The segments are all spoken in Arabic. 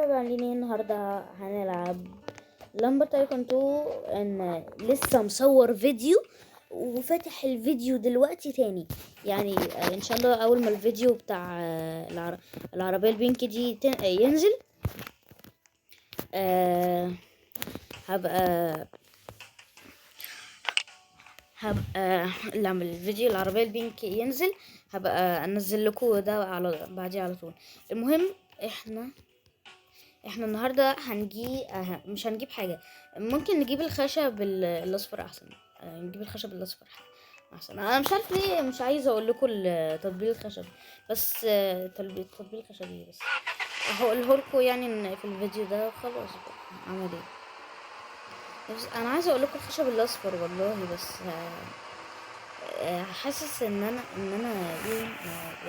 حبايبي عاملين ايه؟ النهارده هنلعب لمبة تايكون 2. ان لسه مصور فيديو وفاتح الفيديو دلوقتي تاني، يعني ان شاء الله اول ما الفيديو بتاع العربية البينك دي ينزل هبقى لما الفيديو العربية البينك ينزل هبقى انزل لكم ده على بعديه على طول. المهم احنا النهارده مش هنجيب حاجه، ممكن نجيب الخشب الاصفر احسن. نجيب الخشب الاصفر احسن. انا مش عارف ليه مش عايزه اقول لكم تطبيق الخشب، بس تطبيق الخشب ايه بس هقوله لكم يعني إن في الفيديو ده خلاص عمل ايه. بس انا عايزه اقول لكم الخشب الاصفر والله، بس حاسس ان انا ايه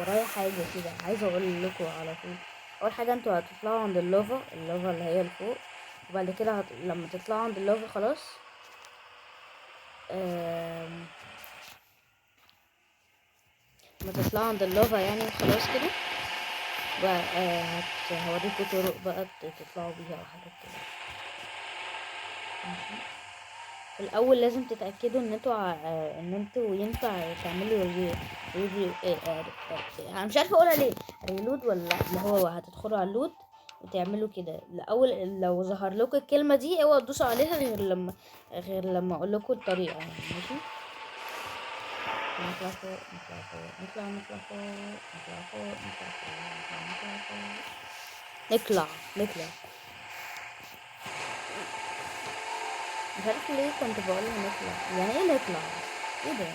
ورايا حاجه كده عايزه اقول لكم على طول. اول حاجه انتوا هتطلعوا عند اللافا اللي هي الفوق، وبعد كده لما تطلعوا عند اللافا خلاص لما تطلعوا عند اللافا يعني خلاص كده بقى هوريكم طرق بقى تطلعوا بيها وحاجات كده. ماشي، الاول لازم تتاكدوا ان انتوا ينفع تعملوا انا مش عارفه اقولها ليه ريلود ولا اللي هو هتدخلوا على اللود وتعملوا كده الاول. لو ظهر لكم الكلمه دي اوعوا تدوسوا عليها غير لما اقول لكم الطريقه يعني. ماشي، نطلع فوق نطلع فوق نطلع فوق نطلع فوق نطلع فوق نطلع فوق نطلع. مش عارف ليه كنت بقولها نطلع، يعني ايه نطلع؟ ايه ده؟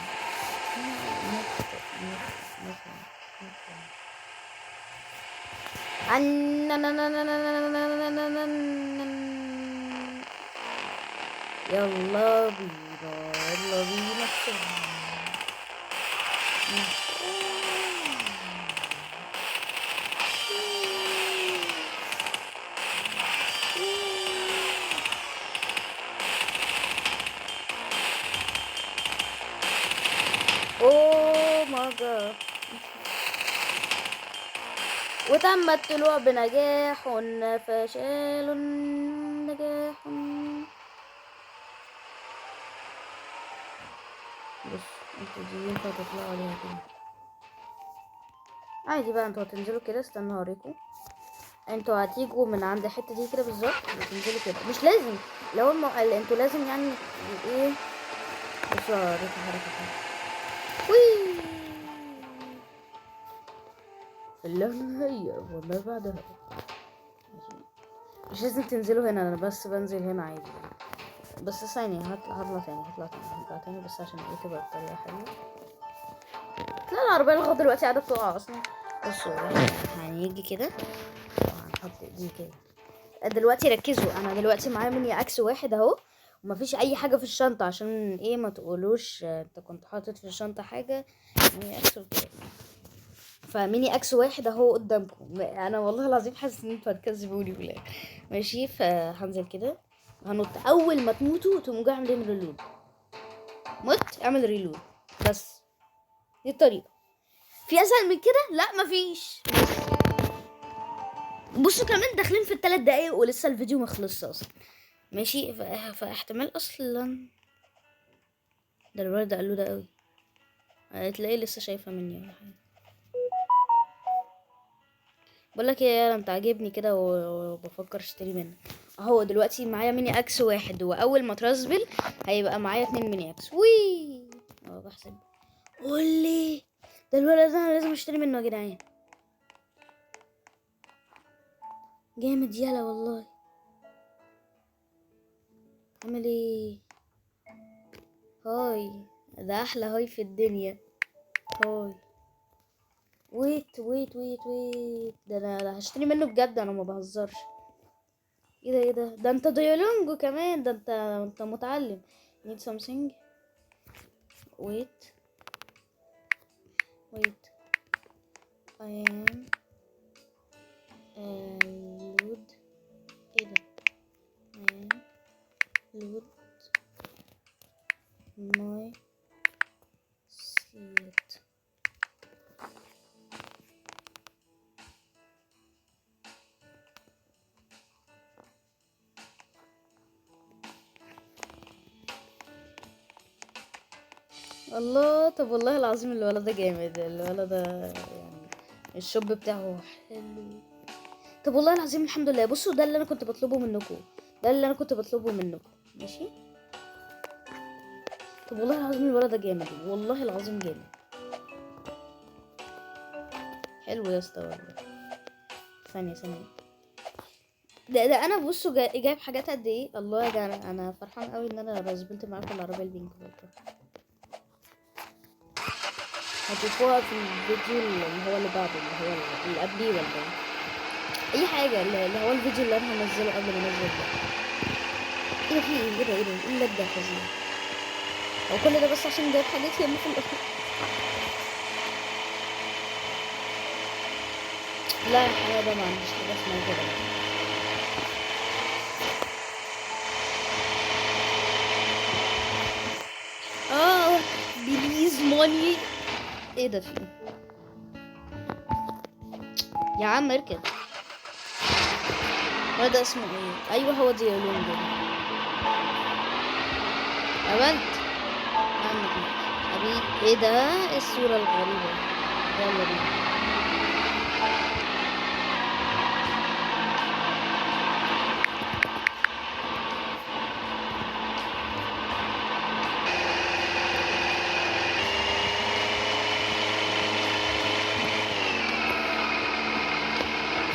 يلا بينا اوه ماي جاد. وتم الطلوع بنجاح، فشل نجاح. بص انتوا دي ينفع تطلعوا عليها كده عادي بقى. انتوا هتنزلوا كده، استنى اوريكم. انتوا هتيجوا من عند الحته دي كده بالظبط وتنزلوا كده، مش لازم لو انتوا لازم يعني ايه. بصوا اوريكم حركه وي اللي هي والله بعدها مش لازم تنزلوا هنا، انا بس بنزل هنا عادي. بس ثانية هطلع تاني بس عشان ايه تبقى الطريقة حلوة. لا العربية لغاية دلوقتي قاعدة بتقع اصلا. بصوا هنيجي كده وهنحط دي كده. دلوقتي ركزوا، انا دلوقتي معايا ميني اكس واحد اهو، ومفيش اي حاجة في الشنطة عشان ايه ما تقولوش انت كنت حاطط في الشنطة حاجة. ميني اكس فميني اكس واحد اهو قدامكم. انا والله العظيم حاسس ان انتوا هتكذبوني بلا. ماشي، فهنزل كده هنط. اول ما تموتوا تقوموا جاي عاملين ريلود. اعمل ريلود بس. دي الطريقه، في اسهل من كده؟ لا مفيش. بصوا كمان داخلين في ال3 دقايق ولسه الفيديو ما خلصش اصلا. ماشي، فاحتمال اصلا ده الولد قال له ده قوي هتلاقيه لسه شايفه مني ولا حاجه. بقول لك ايه يا انت عاجبني كده وبفكر اشتري منك. اهو دلوقتي معايا ميني اكس واحد، واول ما ترسبل هيبقى معايا 2 ميني اكس. وي بحسب. قولي ده الولد ده انا لازم اشتري منه يا جدعان. جامد يالا والله. عامل ايه؟ هاي، ده احلى هاي في الدنيا. هاي ويت ده انا هشتري منه بجد، انا ما بهزرش. ايه ده انت ديالونجو كمان، ده انت متعلم. need something wait I am load. ايه ده I am load my slot. الله. طب والله العظيم الولد ده جامد، الولد ده يعني الشوب بتاعه حلو. طب والله العظيم الحمد لله. بصوا ده اللي انا كنت بطلبه منكم، ده اللي انا كنت بطلبه منكم. ماشي. طب والله العظيم الولد ده جامد، والله العظيم جامد. حلو يا اسطى والله. ثانية ثانية. ده انا بصوا جايب حاجات قد ايه. الله يا جماعة انا فرحان قوي ان انا زبلت معاكم العربية البينك برضه. هتشوفوها في الفيديو اللي هو اللي بعده، اللي هو اللي قبليه ولا ايه، اي حاجة اللي هو الفيديو اللي انا هنزله قبل ما انزل ده. ايه ده في ايه؟ ايه ده ايه ده ايه اللي ده فظيع. هو كل ده بس عشان جايب حاجات ياما في الاخر. لا الحقيقة ده ما عنديش حاجة اسمها كده. اه بليز ماني. ايه ده في ايه يا عم؟ اركب. هو ده اسمه ايه؟ ايوه هو ديالونج ده. يا بنت عندك حبيبي. ايه ده؟ ايه الصورة الغريبة؟ يلا بينا.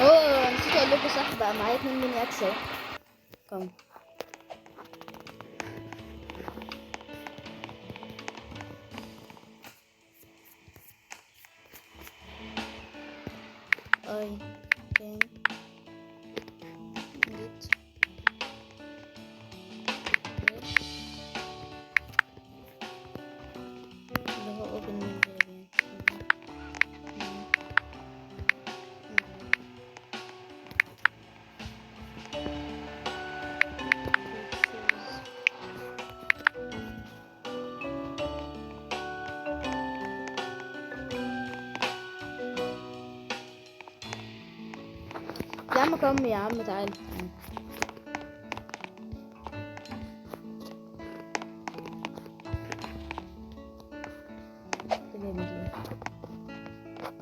اوه نسيت اقول لكم صح، بقى معايا 2 ميني اكس اهو. كم اي كان جيت اللي هو اوبن من يا عم كم يا عم تعال.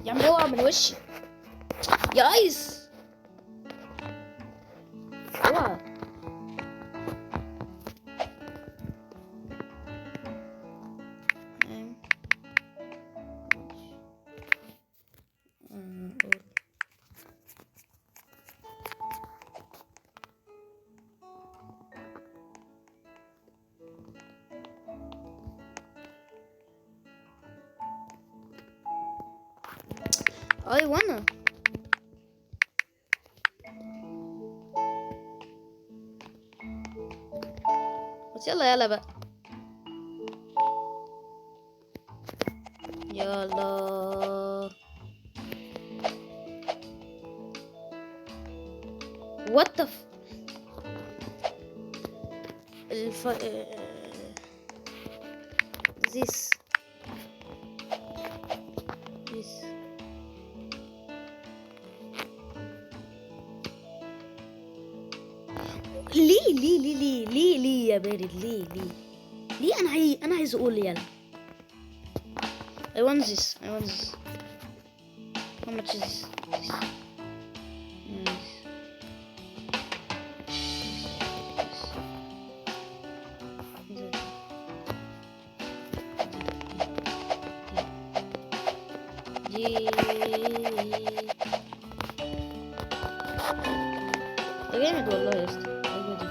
يا عم اوعى من وشي يا ايس. اوعى. اي وانا بس يلا يلا بقى يلا. وات ذا this ليه يا بارد؟ ليه انا عايز اقول يلا. I want this. How much is this? ده جامد والله يا اسطى. ايوه دي.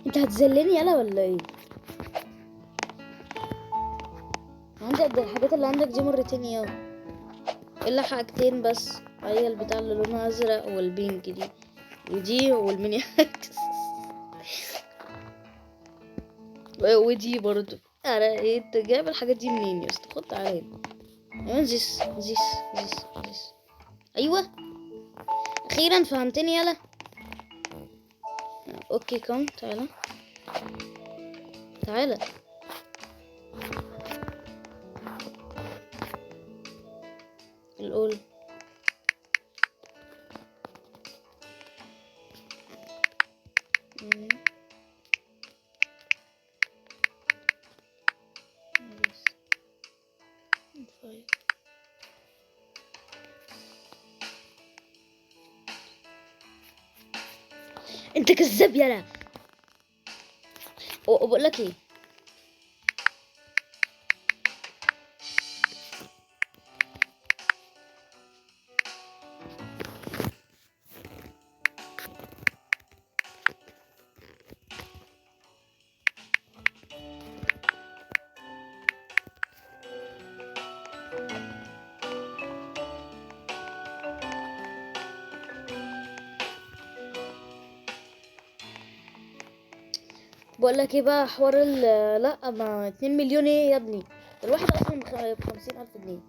انت هتذلني يلا ولا ايه؟ عندي قد الحاجات اللي عندك دي مرتين يا الا حاجتين بس. هي البتاع اللي لونها ازرق والبينك دي، ودي والميني اكس. ودي برضو. انا ايه انت جايب الحاجات دي منين يا اسطى؟ خد تعالى هنا. زيس. ايوه اخيرا فهمتني. يلا اوكي كم تعالى الأول. انت كذاب يلا. بقول لك ايه، ايه بقى حوار لا ما 2 مليون ايه يا ابني؟ الواحد اصلا ب50,000 جنيه.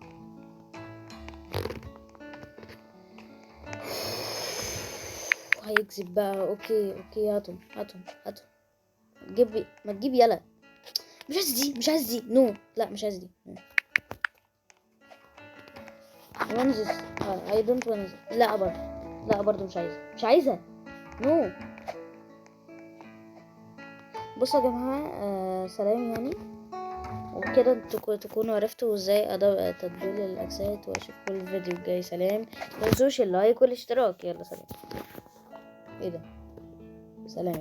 هيكذب بقى. اوكي هاتهم. ما تجيب يلا. مش عايز دي نو. لا مش عايز دي. وانزس. اي دونت وانزس. لا برضه مش عايزها نو. بصوا يا جماعة، سلام يعني. وبكده انتوا تكونوا عرفتوا ازاي تطبيل الاجساد. واشوفكم الفيديو الجاي. سلام. متنسوش اللايك والاشتراك. يلا سلام. ايه ده؟ سلام.